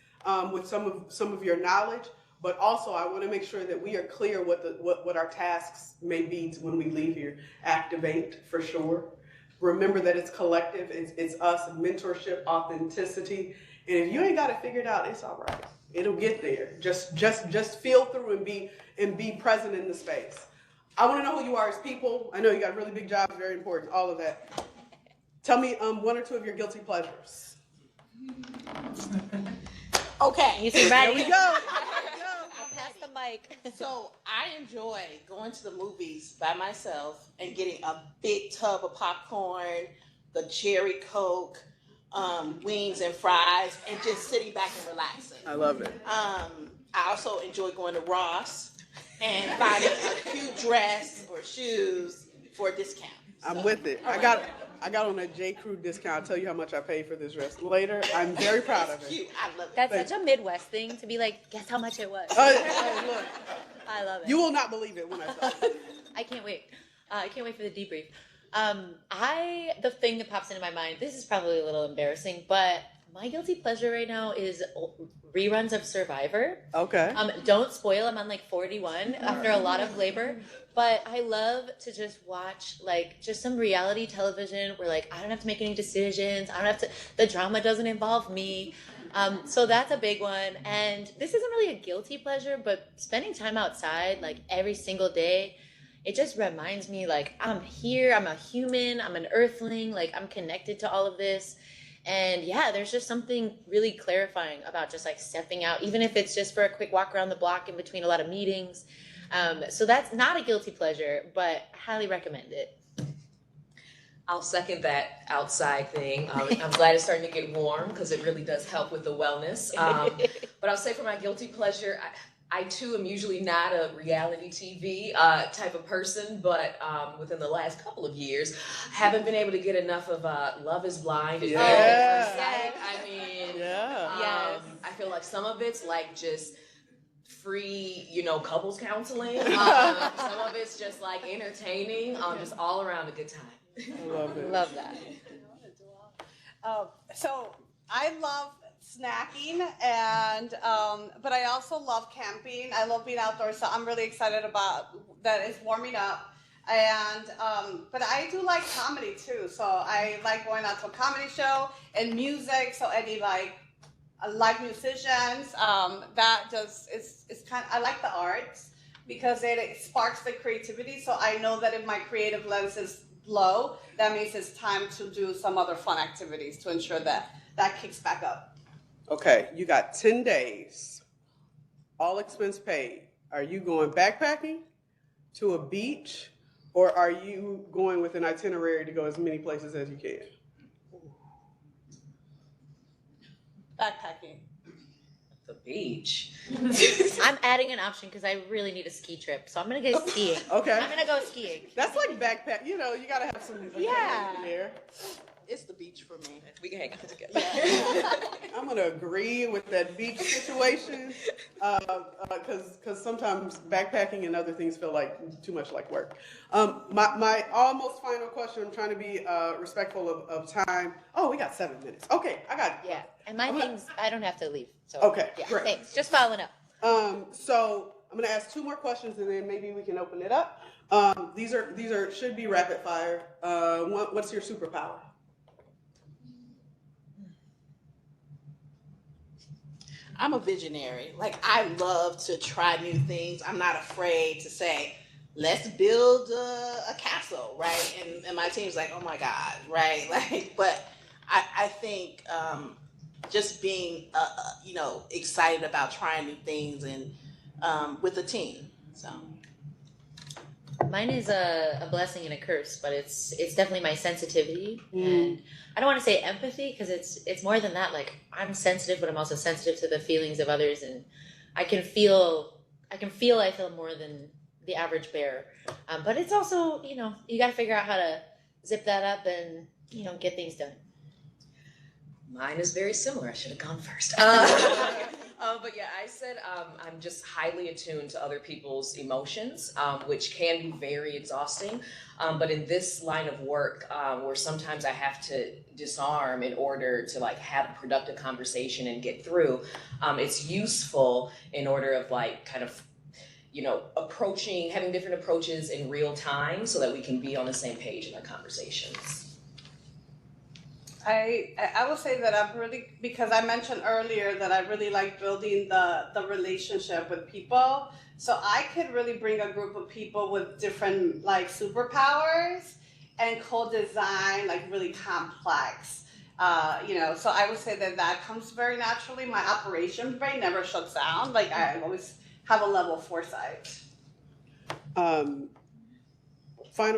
with some of your knowledge, but also I want to make sure that we are clear what our tasks may be when we leave here. Activate, for sure. Remember that it's collective, it's us, mentorship, authenticity. And if you ain't got it figured out, it's all right. It'll get there. Just feel through and be present in the space. I want to know who you are as people. I know you got a really big job, very important, all of that. Tell me one or two of your guilty pleasures. Okay. You seem ready. There we go. Pass the mic. So I enjoy going to the movies by myself and getting a big tub of popcorn, the cherry Coke, wings and fries, and just sitting back and relaxing. I love it. I also enjoy going to Ross and finding a cute dress or shoes for a discount. I'm with it. I got on a J. Crew discount. I'll tell you how much I paid for this dress later. I'm very proud of it. Cute. I love it. That's such a Midwest thing to be like, guess how much it was. Look, I love it. you will not believe it when I tell you. I can't wait. I can't wait for the debrief. The thing that pops into my mind, this is probably a little embarrassing, but my guilty pleasure right now is reruns of Survivor. Okay. Don't spoil, I'm on like 41 after a lot of labor, but I love to just watch like just some reality television where like I don't have to make any decisions. The drama doesn't involve me. So that's a big one. And this isn't really a guilty pleasure, but spending time outside like every single day, it just reminds me like I'm here, I'm a human, I'm an earthling, like I'm connected to all of this. And yeah, there's just something really clarifying about just like stepping out, even if it's just for a quick walk around the block in between a lot of meetings. So that's not a guilty pleasure, but I highly recommend it. I'll second that outside thing. I'm glad it's starting to get warm because it really does help with the wellness. But I'll say for my guilty pleasure, I too am usually not a reality TV type of person, but within the last couple of years, haven't been able to get enough of Love is Blind. And Married at First Sight. I mean, Yes. I feel like some of it's like just free, couples counseling. Some of it's just like entertaining, just all around a good time. I love it. Love that. So I love snacking but I also love camping. I love being outdoors, so I'm really excited about that. It's warming up. And but I do like comedy too. So I like going out to a comedy show and music. So any like musicians, that just it's kind of, I like the arts because it sparks the creativity. So I know that if my creative lens is low, that means it's time to do some other fun activities to ensure that kicks back up. Okay, you got 10 days, all expense paid. Are you going backpacking to a beach, or are you going with an itinerary to go as many places as you can? Backpacking. The beach. I'm adding an option because I really need a ski trip, so I'm gonna go skiing. Okay. I'm gonna go skiing. That's like backpack, you gotta have some Yeah. in there. It's the beach for me. We can hang out together. Yeah. I'm gonna agree with that beach situation, because sometimes backpacking and other things feel like too much like work. My almost final question, I'm trying to be respectful of time. Oh, we got 7 minutes. Okay, I got it. Yeah, and my things, I don't have to leave, so. Okay, Yeah, great. thanks, just following up. So I'm gonna ask 2 more questions and then maybe we can open it up. These should be rapid fire. What's your superpower? I'm a visionary. Like, I love to try new things. I'm not afraid to say, let's build a castle, right? And my team's like, oh my God, right? Like, but I think just being, excited about trying new things and with the team. So Mine is a blessing and a curse, but it's definitely my sensitivity, and I don't want to say empathy because it's more than that. Like, I'm sensitive, but I'm also sensitive to the feelings of others, and I feel more than the average bear. But it's also, you got to figure out how to zip that up and get things done. Mine is very similar. I should have gone first. But yeah, I said I'm just highly attuned to other people's emotions, which can be very exhausting. But in this line of work, where sometimes I have to disarm in order to have a productive conversation and get through, it's useful in order of having different approaches in real time so that we can be on the same page in our conversations. I will say that I'm really, because I mentioned earlier that I really like building the relationship with people. So I could really bring a group of people with different superpowers and co-design really complex. So I would say that comes very naturally. My operations brain never shuts down. I always have a level of foresight. Final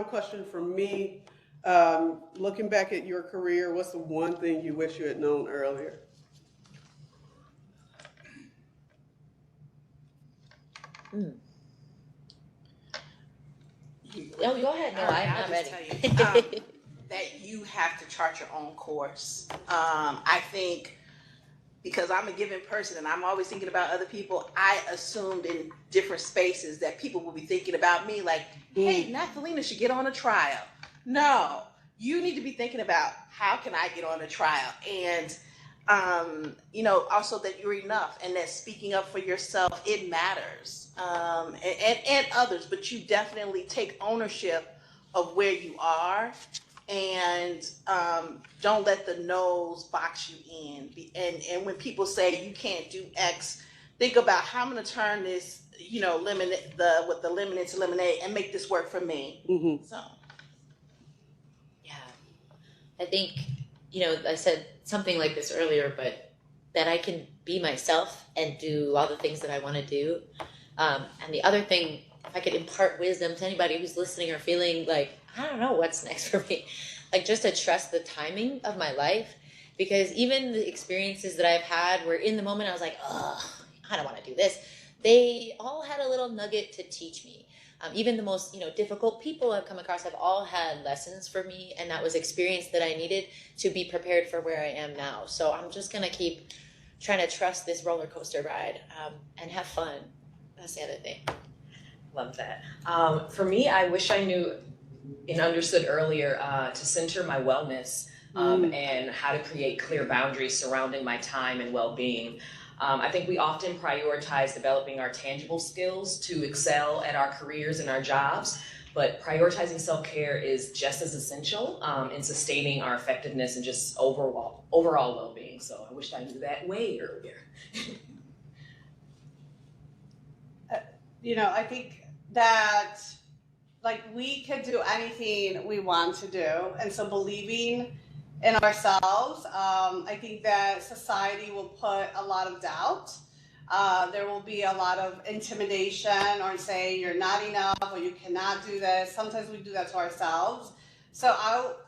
question from me. Looking back at your career, what's the one thing you wish you had known earlier? Oh, go ahead. No, I'm not ready. Tell you, that you have to chart your own course. I think because I'm a giving person and I'm always thinking about other people, I assumed in different spaces that people will be thinking about me like, hey, Nathalina should get on a trial. No, you need to be thinking about how can I get on a trial, and also that you're enough and that speaking up for yourself, it matters, and others, but you definitely take ownership of where you are, and don't let the no's box you in. And when people say you can't do X, think about how I'm going to turn this, lemon into lemonade and make this work for me. Mm-hmm. So. I think, I said something like this earlier, but that I can be myself and do all the things that I want to do. And the other thing, if I could impart wisdom to anybody who's listening or feeling like, I don't know what's next for me, just to trust the timing of my life. Because even the experiences that I've had where in the moment I was like, oh, I don't want to do this. They all had a little nugget to teach me. Even the most, difficult people I've come across have all had lessons for me, and that was experience that I needed to be prepared for where I am now. So I'm just going to keep trying to trust this roller coaster ride and have fun. That's the other thing. Love that. For me, I wish I knew and understood earlier to center my wellness and how to create clear boundaries surrounding my time and well-being. I think we often prioritize developing our tangible skills to excel at our careers and our jobs, but prioritizing self-care is just as essential in sustaining our effectiveness and just overall well-being. So I wish I knew that way earlier. I think that we could do anything we want to do, and so believing in ourselves, I think that society will put a lot of doubt. There will be a lot of intimidation or saying you're not enough or you cannot do this. Sometimes we do that to ourselves. So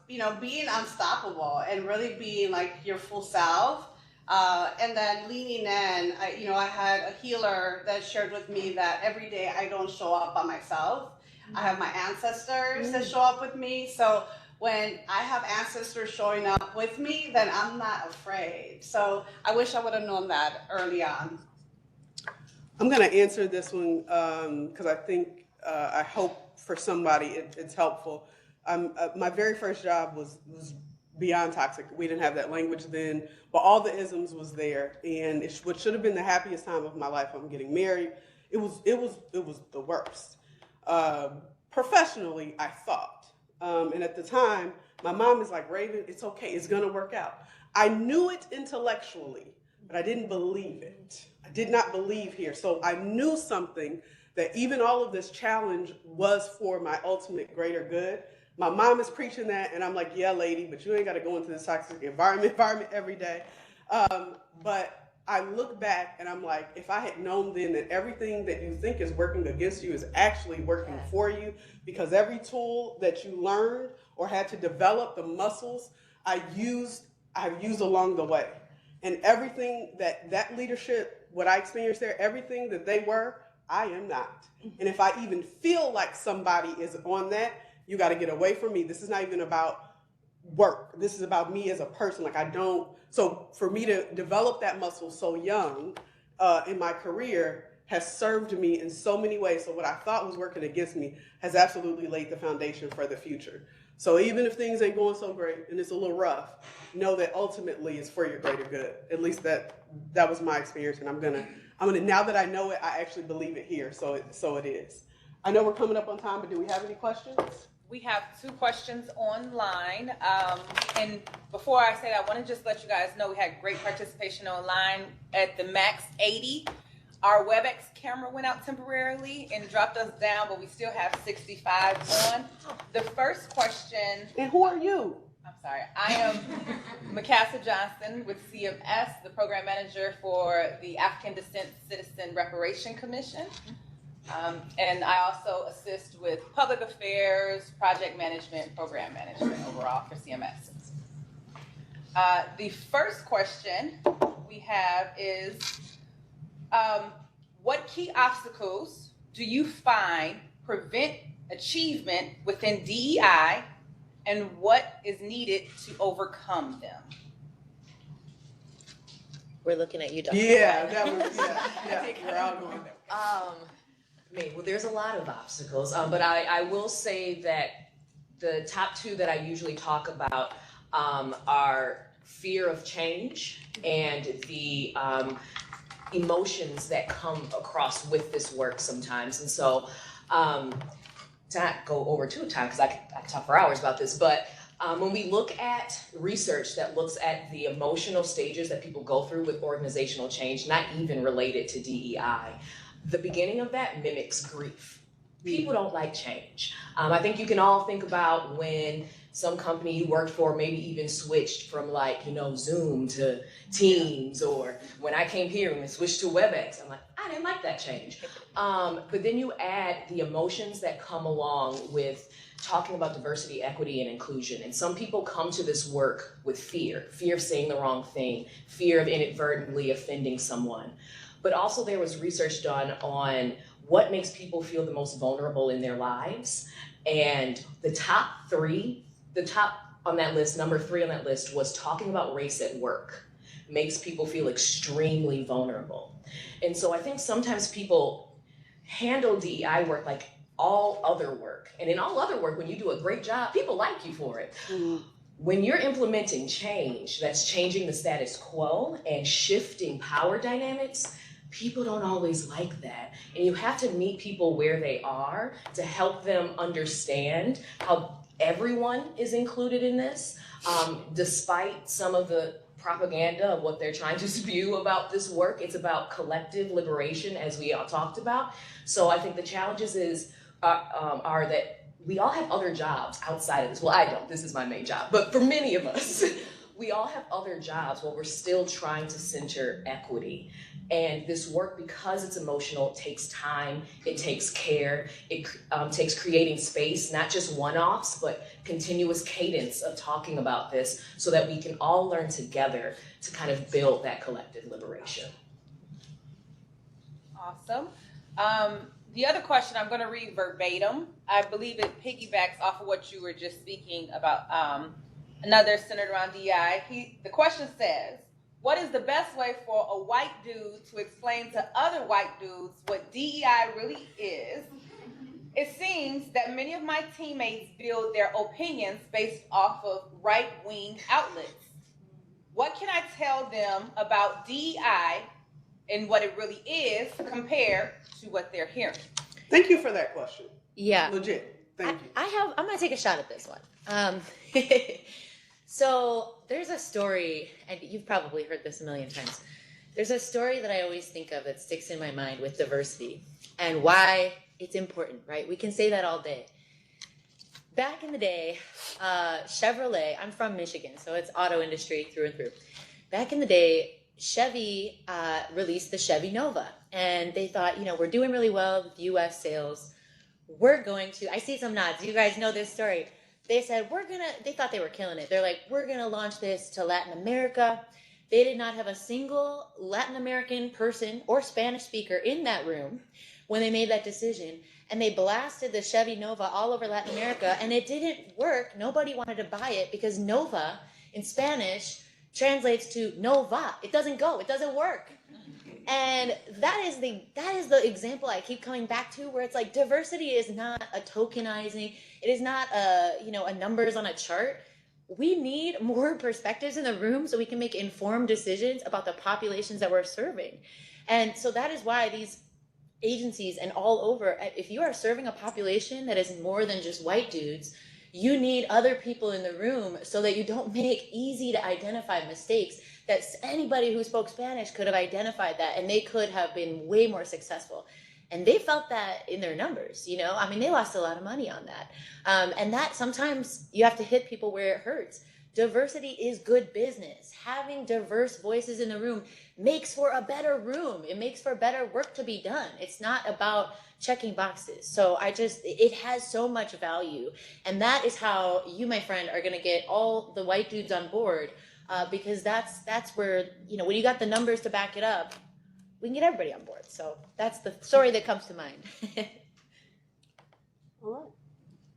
being unstoppable and really being your full self, and then leaning in. I had a healer that shared with me that every day I don't show up by myself. I have my ancestors that show up with me. So when I have ancestors showing up with me, then I'm not afraid. So I wish I would have known that early on. I'm going to answer this one because I think, I hope for somebody it's helpful. My very first job was beyond toxic. We didn't have that language then, but all the isms was there. And what should have been the happiest time of my life, I'm getting married, it was the worst. Professionally, I thought. And at the time, my mom is like, Raven, it's okay, it's gonna work out. I knew it intellectually, but I didn't believe it. I did not believe here. So I knew something that even all of this challenge was for my ultimate greater good. My mom is preaching that, and I'm like, yeah, lady, but you ain't got to go into this toxic environment every day. But I look back, and I'm like, if I had known then that everything that you think is working against you is actually working for you, because every tool that you learned or had to develop, the muscles I've used along the way. And everything that leadership, what I experienced there, everything that they were, I am not. And if I even feel like somebody is on that, you got to get away from me. This is not even about work. This is about me as a person. So for me to develop that muscle so young in my career has served me in so many ways. So what I thought was working against me has absolutely laid the foundation for the future. So even if things ain't going so great and it's a little rough, know that ultimately it's for your greater good. At least that was my experience, and I'm gonna now that I know it, I actually believe it here. So it is. I know we're coming up on time, but do we have any questions? We have 2 questions online. And before I say that, I want to just let you guys know we had great participation online at the max 80. Our WebEx camera went out temporarily and dropped us down, but we still have 65 on. The first question. And who are you? I'm sorry. I am Mikasa Johnson with CMS, the program manager for the African Descent Citizen Reparation Commission. And I also assist with public affairs, project management, program management overall for CMS. The first question we have is, what key obstacles do you find prevent achievement within DEI, and what is needed to overcome them? We're looking at you, Dr. Yeah, we're all going there. Well, there's a lot of obstacles, but I will say that the top 2 that I usually talk about are fear of change and the emotions that come across with this work sometimes. And so, to not go over too time, because I could talk for hours about this, but when we look at research that looks at the emotional stages that people go through with organizational change, not even related to DEI, the beginning of that mimics grief. People don't like change. I think you can all think about when some company you worked for maybe even switched from Zoom to Teams, or when I came here and we switched to WebEx, I'm like, I didn't like that change. But then you add the emotions that come along with talking about diversity, equity, and inclusion. And some people come to this work with fear of saying the wrong thing, fear of inadvertently offending someone. But also there was research done on what makes people feel the most vulnerable in their lives. And the top on that list, number 3 on that list, was talking about race at work makes people feel extremely vulnerable. And so I think sometimes people handle DEI work like all other work. And in all other work, when you do a great job, people like you for it. Mm-hmm. When you're implementing change that's changing the status quo and shifting power dynamics, people don't always like that. And you have to meet people where they are to help them understand how everyone is included in this, despite some of the propaganda of what they're trying to spew about this work. It's about collective liberation, as we all talked about. So I think the challenges are that we all have other jobs outside of this. Well, I don't. This is my main job. But for many of us, we all have other jobs where we're still trying to center equity. And this work, because it's emotional, it takes time, it takes care, it takes creating space, not just one-offs, but continuous cadence of talking about this so that we can all learn together to kind of build that collective liberation. Awesome. The other question I'm going to read verbatim. I believe it piggybacks off of what you were just speaking about. Another centered around DEI. The question says, "What is the best way for a white dude to explain to other white dudes what DEI really is? It seems that many of my teammates build their opinions based off of right-wing outlets. What can I tell them about DEI and what it really is compared to what they're hearing?" Thank you for that question. Yeah. Legit. Thank you. I'm going to take a shot at this one. So there's a story, and you've probably heard this a million times. There's a story that I always think of that sticks in my mind with diversity and why it's important, right? We can say that all day. Back in the day, Chevrolet, I'm from Michigan, so it's auto industry through and through. Back in the day, Chevy released the Chevy Nova, and they thought, we're doing really well with US sales. We're going to, I see some nods, you guys know this story. They said, they thought they were killing it. They're like, we're going to launch this to Latin America. They did not have a single Latin American person or Spanish speaker in that room when they made that decision. And they blasted the Chevy Nova all over Latin America, and it didn't work. Nobody wanted to buy it because Nova in Spanish translates to Nova. It doesn't go. It doesn't work. And that is the example I keep coming back to, where it's like diversity is not a tokenizing. It is not a numbers on a chart. We need more perspectives in the room so we can make informed decisions about the populations that we're serving. And so that is why these agencies and all over, if you are serving a population that is more than just white dudes, you need other people in the room so that you don't make easy to identify mistakes that anybody who spoke Spanish could have identified that, and they could have been way more successful. And they felt that in their numbers, they lost a lot of money on that. And that sometimes you have to hit people where it hurts. Diversity is good business. Having diverse voices in the room makes for a better room. It makes for better work to be done. It's not about checking boxes. So it has so much value. And that is how you, my friend, are going to get all the white dudes on board, because that's where, when you got the numbers to back it up, we can get everybody on board. So that's the story that comes to mind. All right.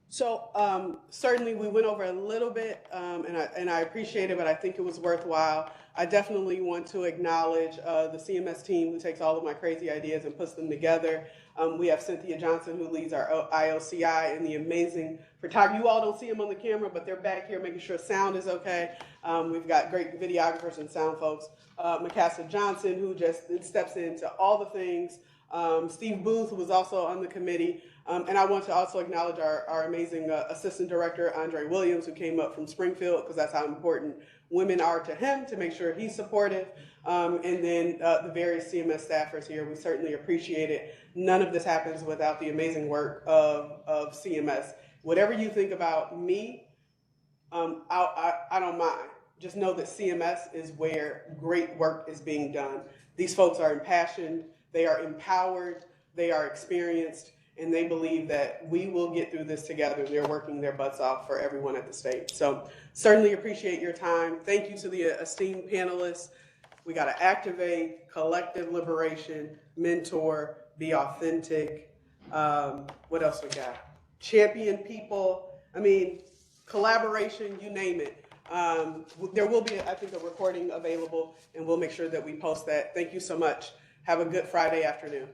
So certainly we went over a little bit, and I appreciate it, but I think it was worthwhile. I definitely want to acknowledge the CMS team who takes all of my crazy ideas and puts them together. We have Cynthia Johnson, who leads our IOCI, and the amazing photographer. You all don't see them on the camera, but they're back here making sure sound is okay. We've got great videographers and sound folks. Mikasa Johnson, who just steps into all the things. Steve Booth, who was also on the committee. And I want to also acknowledge our amazing Assistant Director, Andre Williams, who came up from Springfield, because that's how important women are to him, to make sure he's supportive. And then the various CMS staffers here, we certainly appreciate it. None of this happens without the amazing work of CMS. Whatever you think about me, I don't mind. Just know that CMS is where great work is being done. These folks are impassioned, they are empowered, they are experienced, and they believe that we will get through this together. They're working their butts off for everyone at the state. So certainly appreciate your time. Thank you to the esteemed panelists. We got to activate, collective liberation, mentor, be authentic. What else we got? Champion people. Collaboration, you name it. There will be, I think, a recording available, and we'll make sure that we post that. Thank you so much. Have a good Friday afternoon.